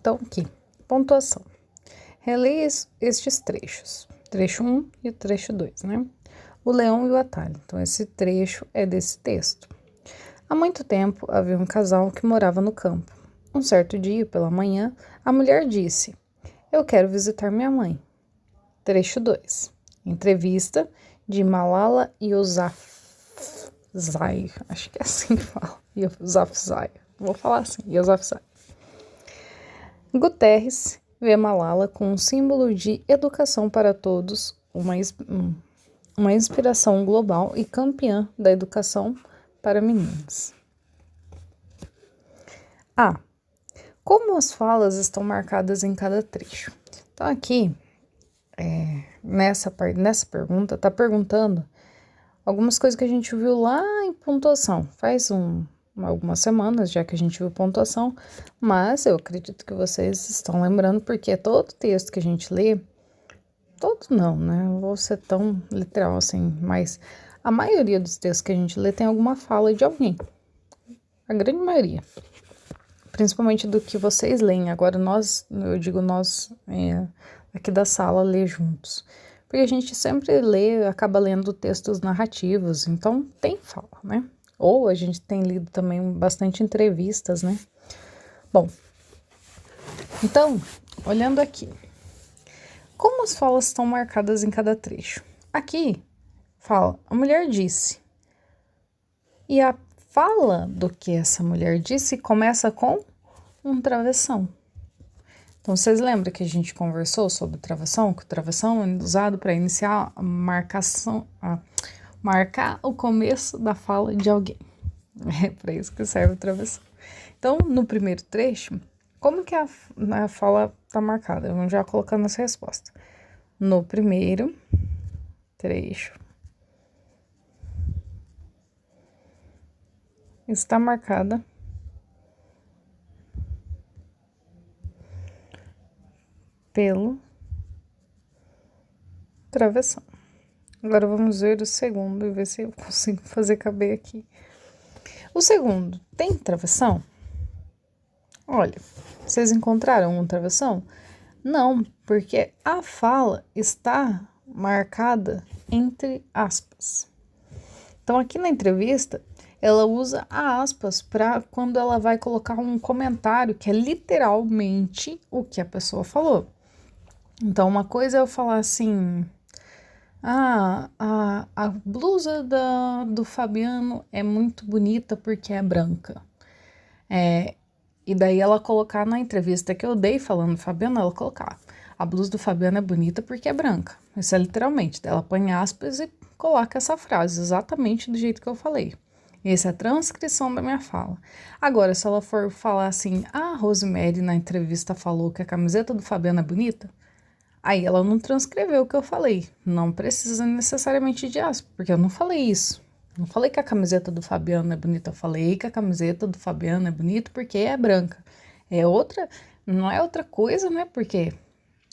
Então, aqui, pontuação. Releia estes trechos. Trecho 1 e o trecho 2, né? O leão e o atalho. Então, esse trecho é desse texto. Há muito tempo, havia um casal que morava no campo. Um certo dia, pela manhã, a mulher disse: "Eu quero visitar minha mãe." Trecho 2. Entrevista de Malala Yousafzai. Acho que é assim que fala. Yousafzai. Vou falar assim, Yousafzai. Guterres vê Malala como um símbolo de educação para todos, uma inspiração global e campeã da educação para meninas. A. Como as falas estão marcadas em cada trecho? Então, aqui, nessa pergunta, está perguntando algumas coisas que a gente viu lá em pontuação. Faz algumas semanas já que a gente viu pontuação, mas eu acredito que vocês estão lembrando, porque todo texto que a gente lê, todo não, né? Não vou ser tão literal assim, mas a maioria dos textos que a gente lê tem alguma fala de alguém. A grande maioria. Principalmente do que vocês leem. Agora eu digo nós aqui da sala, lê juntos. Porque a gente sempre acaba lendo textos narrativos, então tem fala, né? Ou a gente tem lido também bastante entrevistas, né? Bom, então, olhando aqui, como as falas estão marcadas em cada trecho? Aqui, fala, a mulher disse. E a fala do que essa mulher disse começa com um travessão. Então, vocês lembram que a gente conversou sobre travessão? Que o travessão é usado para iniciar a marcação, marcar o começo da fala de alguém. É para isso que serve o travessão. Então, no primeiro trecho, como que a fala está marcada? Vamos já colocando essa resposta. No primeiro trecho, está marcada pelo travessão. Agora vamos ver o segundo e ver se eu consigo fazer caber aqui. O segundo, tem travessão? Olha, vocês encontraram um travessão? Não, porque a fala está marcada entre aspas. Então, aqui na entrevista, ela usa a aspas para quando ela vai colocar um comentário que é literalmente o que a pessoa falou. Então, uma coisa é eu falar assim: a blusa do Fabiano é muito bonita porque é branca. E daí ela colocar na entrevista que eu dei falando do Fabiano, ela colocar: a blusa do Fabiano é bonita porque é branca. Isso é literalmente. Ela põe aspas e coloca essa frase exatamente do jeito que eu falei. Essa é a transcrição da minha fala. Agora, se ela for falar assim: a Rosemary na entrevista falou que a camiseta do Fabiano é bonita, aí ela não transcreveu o que eu falei. Não precisa necessariamente de aspas, porque eu não falei isso. Não falei que a camiseta do Fabiano é bonita, eu falei que a camiseta do Fabiano é bonita porque é branca. Não é outra coisa, né? Porque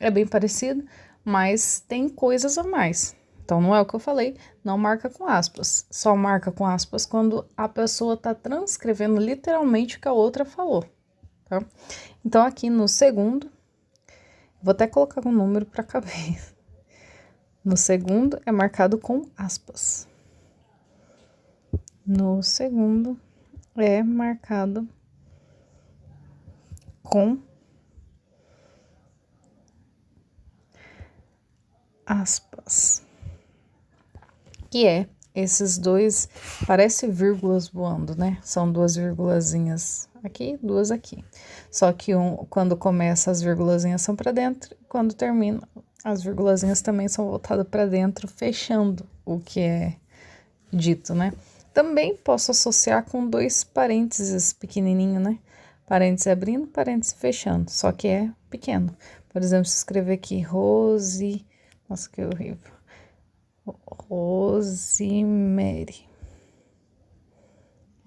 é bem parecido, mas tem coisas a mais. Então, não é o que eu falei, não marca com aspas. Só marca com aspas quando a pessoa está transcrevendo literalmente o que a outra falou, tá? Então, aqui no segundo, vou até colocar um número para caber. No segundo, é marcado com aspas. No segundo, é marcado com aspas. Que é esses dois, parece vírgulas voando, né? São duas vírgulazinhas aqui, duas aqui. Só que quando começa as vírgulazinhas são para dentro, e quando termina, as vírgulazinhas também são voltadas para dentro, fechando o que é dito, né? Também posso associar com dois parênteses pequenininho, né? Parênteses abrindo, parênteses fechando, só que é pequeno. Por exemplo, se escrever aqui Rose, nossa, que horrível. Rosemary.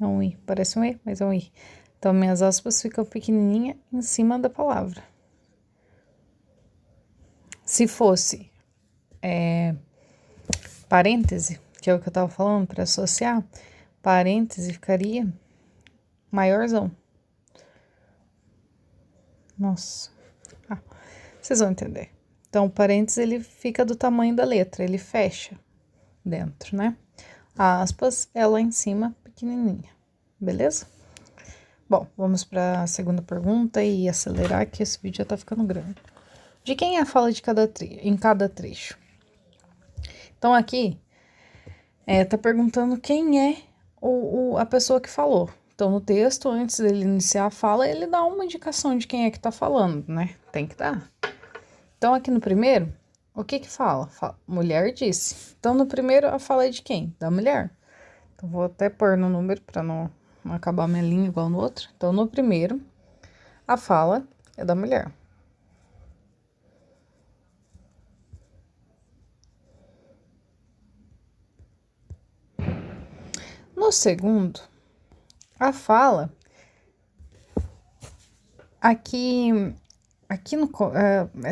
É um I, parece um E, mas é um I. Então, minhas aspas ficam pequenininha em cima da palavra. Se fosse parêntese, que é o que eu tava falando, para associar, parêntese ficaria maiorzão. Nossa. Vocês vão entender. Então, o parênteses, ele fica do tamanho da letra, ele fecha dentro, né? A aspas é lá em cima, pequenininha, beleza? Bom, vamos para a segunda pergunta e acelerar que esse vídeo já tá ficando grande. De quem é a fala em cada trecho? Então, aqui, tá perguntando quem é a pessoa que falou. Então, no texto, antes dele iniciar a fala, ele dá uma indicação de quem é que tá falando, né? Tem que dar. Então, aqui no primeiro, o que fala? Mulher disse. Então, no primeiro, a fala é de quem? Da mulher. Então, vou até pôr no número para não acabar minha linha igual no outro. Então, no primeiro, a fala é da mulher. No segundo, a fala, aqui no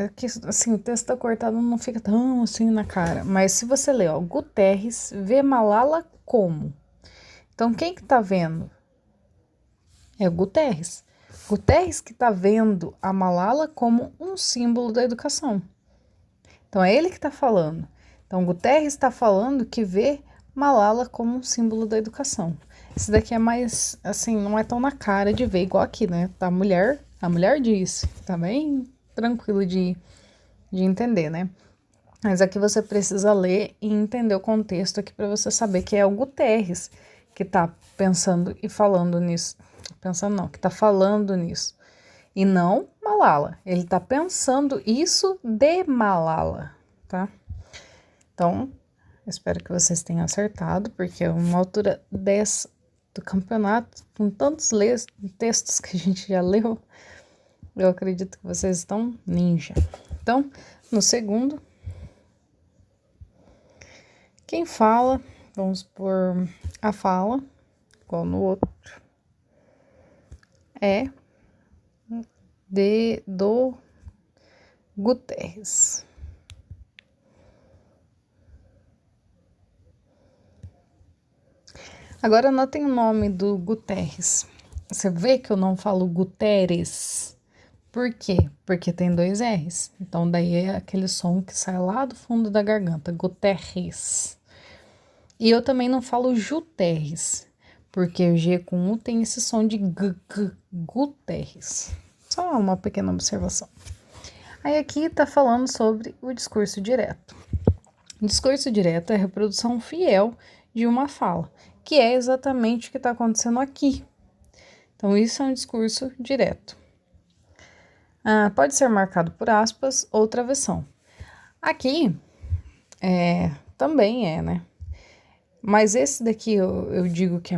aqui, assim, o texto tá cortado, não fica tão assim na cara. Mas se você ler, ó, Guterres vê Malala como? Então, quem que tá vendo? É o Guterres. Guterres que tá vendo a Malala como um símbolo da educação. Então, é ele que tá falando. Então, Guterres está falando que vê Malala como um símbolo da educação. Esse daqui é mais, assim, não é tão na cara de ver, igual aqui, né? A mulher disse. Tá bem tranquilo de entender, né? Mas aqui você precisa ler e entender o contexto aqui para você saber que é o Guterres que tá pensando e falando nisso. Pensando não, que tá falando nisso. E não Malala. Ele tá pensando isso de Malala, tá? Então, espero que vocês tenham acertado, porque é uma altura dessa do campeonato, com tantos textos que a gente já leu, eu acredito que vocês estão ninja. Então, no segundo, quem fala, vamos por a fala, igual no outro, é do Guterres. Agora anotem o nome do Guterres. Você vê que eu não falo Guterres. Por quê? Porque tem 2 R's. Então, daí é aquele som que sai lá do fundo da garganta, Guterres. E eu também não falo Juterres, porque o G com U tem esse som de Guterres. Só uma pequena observação. Aí aqui tá falando sobre o discurso direto. O discurso direto é a reprodução fiel de uma fala, que é exatamente o que está acontecendo aqui. Então, isso é um discurso direto. Pode ser marcado por aspas ou travessão. Aqui, também é, né? Mas esse daqui eu digo que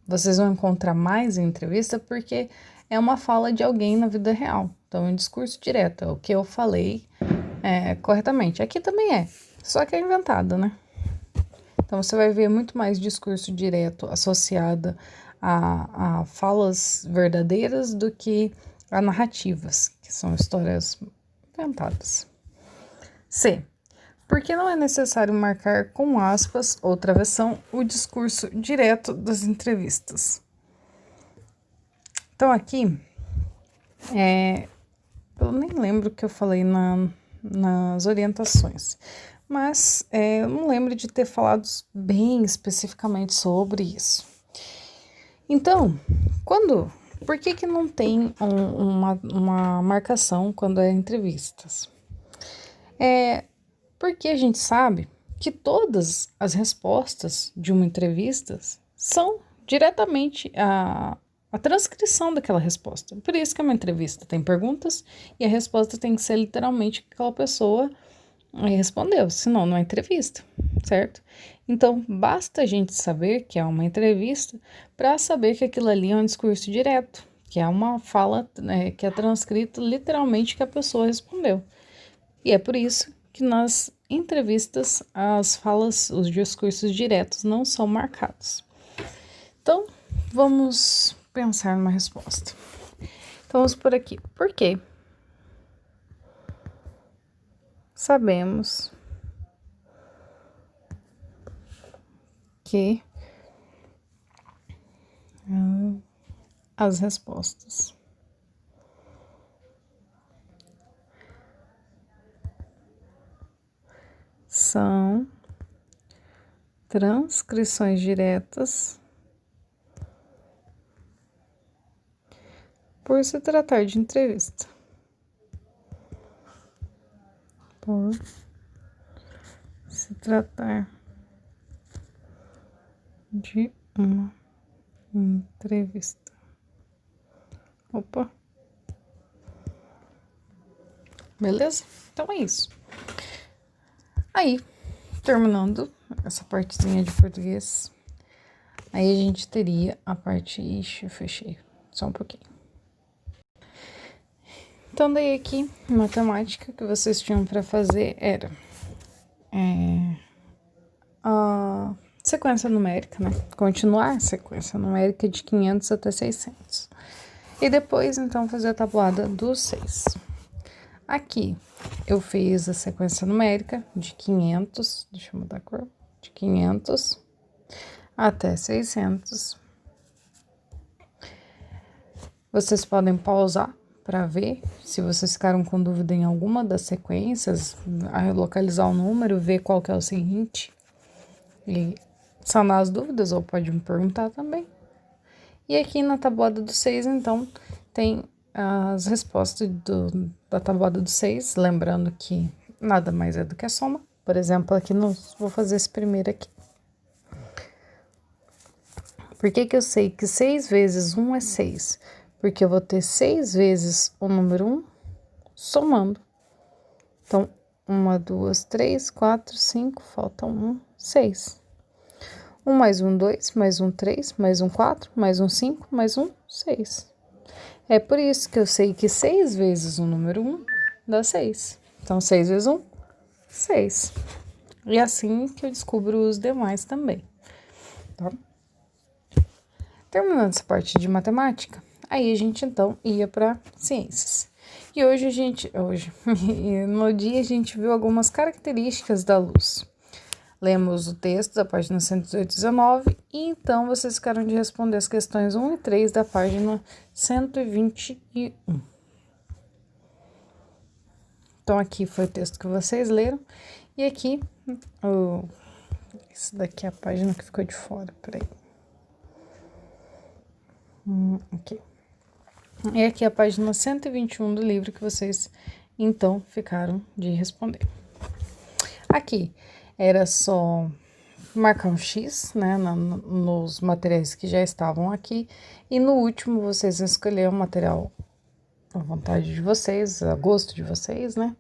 vocês vão encontrar mais em entrevista porque é uma fala de alguém na vida real. Então, é um discurso direto, é o que eu falei corretamente. Aqui também é, só que é inventado, né? Então, você vai ver muito mais discurso direto associado a falas verdadeiras do que a narrativas, que são histórias inventadas. C. Por que não é necessário marcar com aspas ou travessão o discurso direto das entrevistas? Então, aqui, eu nem lembro o que eu falei nas orientações, mas eu não lembro de ter falado bem especificamente sobre isso. Então, por que não tem uma marcação quando é entrevistas? Porque a gente sabe que todas as respostas de uma entrevista são diretamente a transcrição daquela resposta. Por isso que é uma entrevista, tem perguntas e a resposta tem que ser literalmente o que aquela pessoa respondeu, senão não é entrevista, certo? Então, basta a gente saber que é uma entrevista para saber que aquilo ali é um discurso direto, que é uma fala que é transcrita literalmente que a pessoa respondeu. E é por isso que nas entrevistas as falas, os discursos diretos não são marcados. Então, vamos pensar numa resposta. Então, vamos por aqui. Por quê? Sabemos que as respostas são transcrições diretas por se tratar de entrevista. Por se tratar de uma entrevista. Opa. Beleza? Então é isso. Aí, terminando essa partezinha de português, aí a gente teria a parte... Ixi, eu fechei. Só um pouquinho. Então, daí aqui, matemática que vocês tinham para fazer era a sequência numérica, né? Continuar a sequência numérica de 500 até 600. E depois, então, fazer a tabuada dos 6. Aqui, eu fiz a sequência numérica de 500, deixa eu mudar a cor, de 500 até 600. Vocês podem pausar para ver se vocês ficaram com dúvida em alguma das sequências, a localizar o número, ver qual que é o seguinte e sanar as dúvidas, ou pode me perguntar também. E aqui na tabuada do 6, então, tem as respostas da tabuada do 6, lembrando que nada mais é do que a soma. Por exemplo, aqui vou fazer esse primeiro aqui. Por que que eu sei que 6 vezes 1 é 6? Porque eu vou ter 6 vezes o número 1 somando. Então, 1, 2, 3, 4, 5, falta 1, 6. 1 mais 1, 2, mais 1, 3, mais 1, 4, mais 1, 5, mais 1, 6. É por isso que eu sei que 6 vezes o número 1 dá 6. Então, 6 vezes 1, 6. E assim que eu descubro os demais também, tá? Terminando essa parte de matemática, aí a gente, então, ia para ciências. E no dia a gente viu algumas características da luz. Lemos o texto da página 118-19 e então vocês ficaram de responder as questões 1 e 3 da página 121. Então, aqui foi o texto que vocês leram. E aqui, esse daqui é a página que ficou de fora, peraí. Aqui. E aqui é a página 121 do livro que vocês, então, ficaram de responder. Aqui, era só marcar um X, né, nos materiais que já estavam aqui. E no último, vocês escolheram o material à vontade de vocês, a gosto de vocês, né?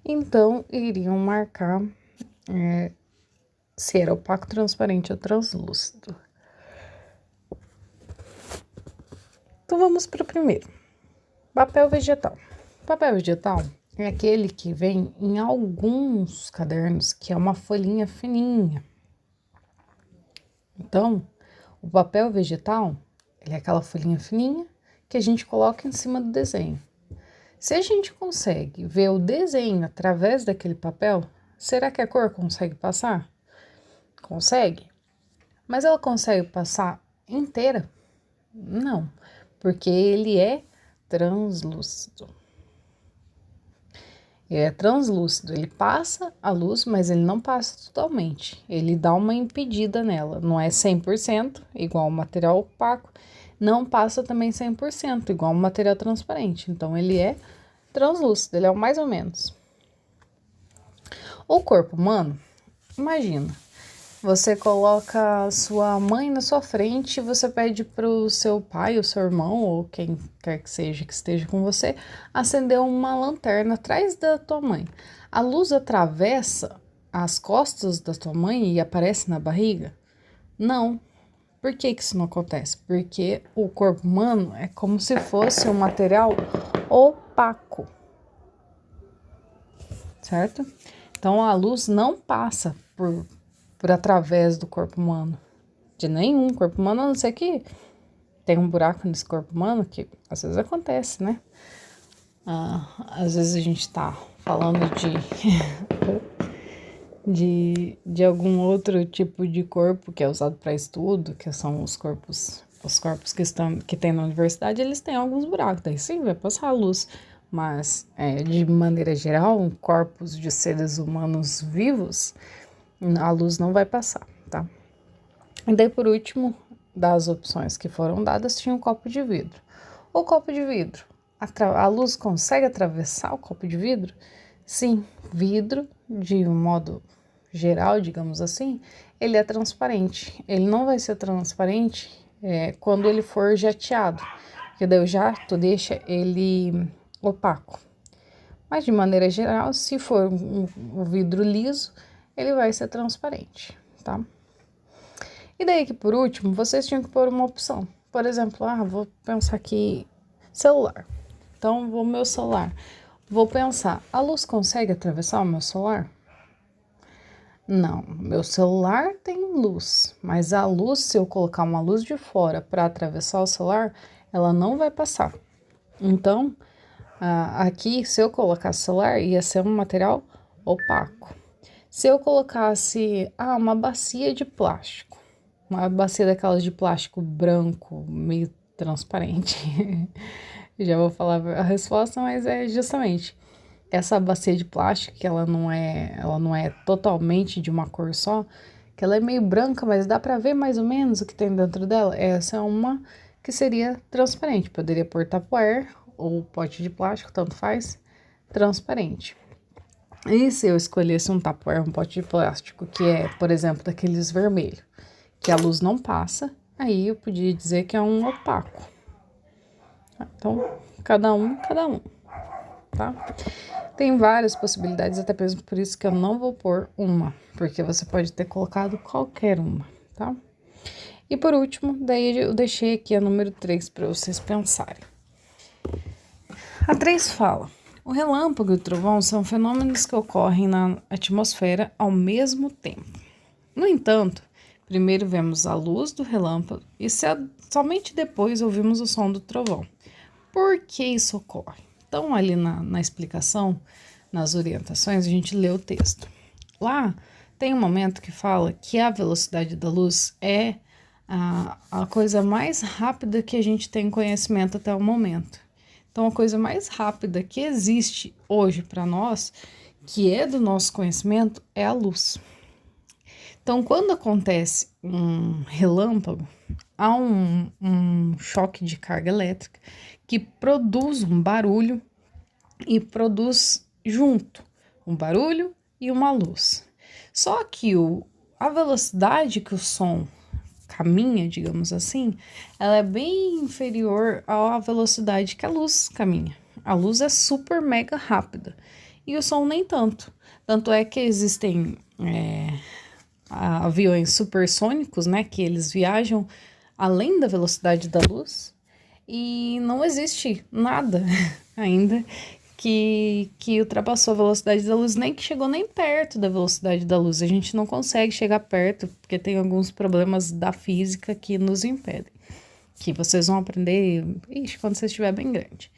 Então, iriam marcar se era opaco, transparente ou translúcido. Então, vamos para o primeiro. Papel vegetal. Papel vegetal é aquele que vem em alguns cadernos, que é uma folhinha fininha. Então, o papel vegetal, ele é aquela folhinha fininha que a gente coloca em cima do desenho. Se a gente consegue ver o desenho através daquele papel, será que a cor consegue passar? Consegue. Mas ela consegue passar inteira? Não, porque ele é translúcido. Ele é translúcido, ele passa a luz, mas ele não passa totalmente. Ele dá uma impedida nela, não é 100%, igual o material opaco, não passa também 100%, igual o material transparente. Então, ele é translúcido, ele é o mais ou menos. O corpo humano, imagina, você coloca a sua mãe na sua frente e você pede para o seu pai, o seu irmão, ou quem quer que seja que esteja com você, acender uma lanterna atrás da tua mãe. A luz atravessa as costas da tua mãe e aparece na barriga? Não. Por que que isso não acontece? Porque o corpo humano é como se fosse um material opaco, certo? Então, a luz não passa por através do corpo humano, de nenhum corpo humano, a não ser que tem um buraco nesse corpo humano, que às vezes acontece, né? Às vezes a gente tá falando de algum outro tipo de corpo que é usado para estudo, que são os corpos que tem na universidade, eles têm alguns buracos, daí sim vai passar a luz, mas de maneira geral, corpos de seres humanos vivos, a luz não vai passar, tá? E daí, por último, das opções que foram dadas, tinha um copo de vidro. O copo de vidro, a luz consegue atravessar o copo de vidro? Sim, vidro, de um modo geral, digamos assim, ele é transparente. Ele não vai ser transparente quando ele for jateado, porque daí o jato deixa ele opaco. Mas de maneira geral, se for um vidro liso, ele vai ser transparente, tá? E daí que por último, vocês tinham que pôr uma opção. Por exemplo, vou pensar aqui, celular. Então, meu celular. Vou pensar, a luz consegue atravessar o meu celular? Não, meu celular tem luz, mas a luz, se eu colocar uma luz de fora para atravessar o celular, ela não vai passar. Então, aqui, se eu colocasse celular, ia ser um material opaco. Se eu colocasse uma bacia de plástico, uma bacia daquelas de plástico branco, meio transparente, já vou falar a resposta, mas é justamente essa bacia de plástico, que ela não é totalmente de uma cor só, que ela é meio branca, mas dá para ver mais ou menos o que tem dentro dela. Essa é uma que seria transparente, poderia pôr Tupperware ou pote de plástico, tanto faz, transparente. E se eu escolhesse um Tupperware, um pote de plástico, que é, por exemplo, daqueles vermelhos, que a luz não passa, aí eu podia dizer que é um opaco. Então, cada um, tá? Tem várias possibilidades, até mesmo por isso que eu não vou pôr uma, porque você pode ter colocado qualquer uma, tá? E por último, daí eu deixei aqui a número 3 para vocês pensarem. A 3 fala: o relâmpago e o trovão são fenômenos que ocorrem na atmosfera ao mesmo tempo. No entanto, primeiro vemos a luz do relâmpago e somente depois ouvimos o som do trovão. Por que isso ocorre? Então, ali na explicação, nas orientações, a gente lê o texto. Lá tem um momento que fala que a velocidade da luz é a coisa mais rápida que a gente tem conhecimento até o momento. Então, a coisa mais rápida que existe hoje para nós, que é do nosso conhecimento, é a luz. Então, quando acontece um relâmpago, há um choque de carga elétrica que produz um barulho e produz junto um barulho e uma luz. Só que a velocidade que o som caminha, digamos assim, ela é bem inferior à velocidade que a luz caminha. A luz é super mega rápida e o som nem tanto. Tanto é que existem aviões supersônicos, né, que eles viajam além da velocidade da luz e não existe nada ainda que ultrapassou a velocidade da luz, nem que chegou nem perto da velocidade da luz. A gente não consegue chegar perto porque tem alguns problemas da física que nos impedem, que vocês vão aprender quando você estiver bem grande.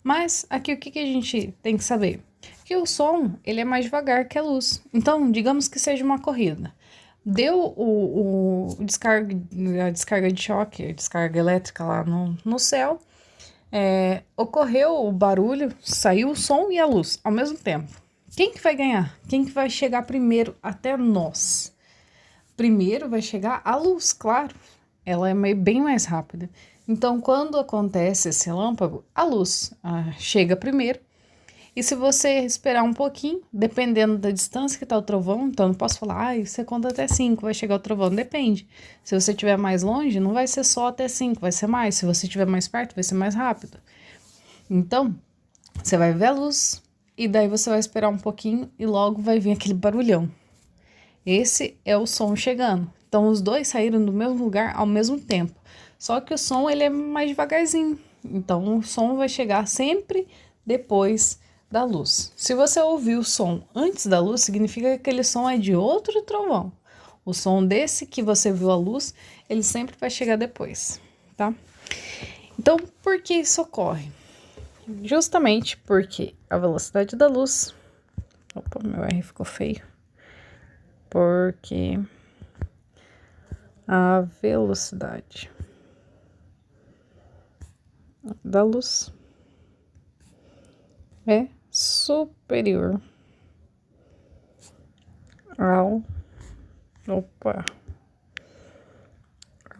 Mas aqui o que a gente tem que saber? Que o som, ele é mais devagar que a luz. Então, digamos que seja uma corrida. Deu a descarga de choque, a descarga elétrica lá no céu, ocorreu o barulho, saiu o som e a luz ao mesmo tempo. Quem que vai ganhar? Quem que vai chegar primeiro até nós? Primeiro vai chegar a luz, claro. Ela é bem mais rápida. Então, quando acontece esse relâmpago, a luz chega primeiro. E se você esperar um pouquinho, dependendo da distância que está o trovão, então não posso falar, você conta até 5, vai chegar o trovão, depende. Se você estiver mais longe, não vai ser só até 5, vai ser mais. Se você estiver mais perto, vai ser mais rápido. Então, você vai ver a luz, e daí você vai esperar um pouquinho e logo vai vir aquele barulhão. Esse é o som chegando. Então, os dois saíram do mesmo lugar ao mesmo tempo. Só que o som, ele é mais devagarzinho. Então, o som vai chegar sempre depois da luz. Se você ouvir o som antes da luz, significa que aquele som é de outro trovão. O som desse que você viu a luz, ele sempre vai chegar depois, tá? Então, por que isso ocorre? Justamente porque a velocidade da luz... Opa, meu R ficou feio. Porque a velocidade da luz é superior ao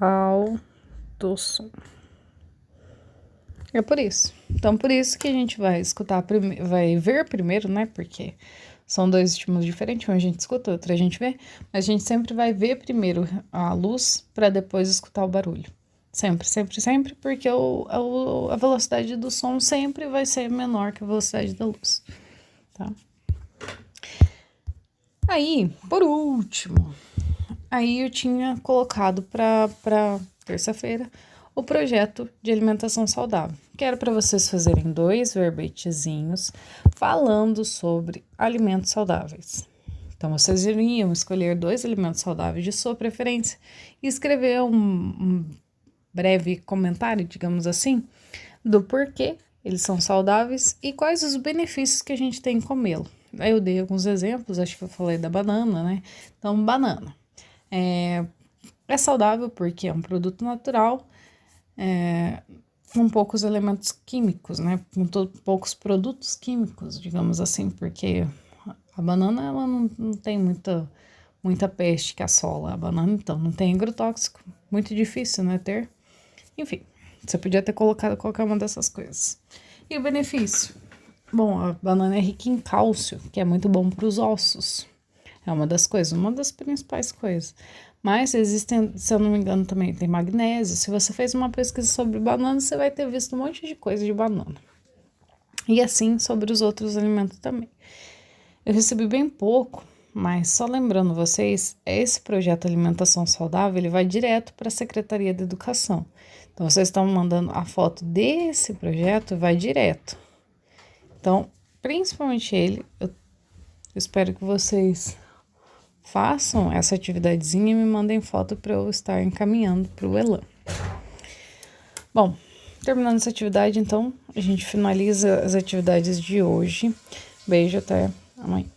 alto som. É por isso. Então, por isso que a gente vai escutar, vai ver primeiro, né? Porque são dois estímulos diferentes, um a gente escuta, outro a gente vê, mas a gente sempre vai ver primeiro a luz para depois escutar o barulho. Sempre, sempre, sempre, porque a velocidade do som sempre vai ser menor que a velocidade da luz, tá? Aí, por último, aí eu tinha colocado para terça-feira o projeto de alimentação saudável, que era para vocês fazerem 2 verbetezinhos falando sobre alimentos saudáveis. Então, vocês iriam escolher 2 alimentos saudáveis de sua preferência e escrever um breve comentário, digamos assim, do porquê eles são saudáveis e quais os benefícios que a gente tem em comê-lo. Aí eu dei alguns exemplos, acho que eu falei da banana, né? Então, banana é saudável porque é um produto natural, com poucos elementos químicos, né? Com poucos produtos químicos, digamos assim, porque a banana ela não tem muita peste que assola a banana, então não tem agrotóxico, muito difícil, né, ter. Enfim, você podia ter colocado qualquer uma dessas coisas. E o benefício? Bom, a banana é rica em cálcio, que é muito bom para os ossos. É uma das coisas, uma das principais coisas. Mas existem, se eu não me engano, também tem magnésio. Se você fez uma pesquisa sobre banana, você vai ter visto um monte de coisa de banana. E assim sobre os outros alimentos também. Eu recebi bem pouco, mas só lembrando vocês, esse projeto Alimentação Saudável, ele vai direto para a Secretaria de Educação. Então, vocês estão mandando a foto desse projeto, vai direto. Então, principalmente ele, eu espero que vocês façam essa atividadezinha e me mandem foto para eu estar encaminhando para o Elan. Bom, terminando essa atividade, então, a gente finaliza as atividades de hoje. Beijo, até amanhã.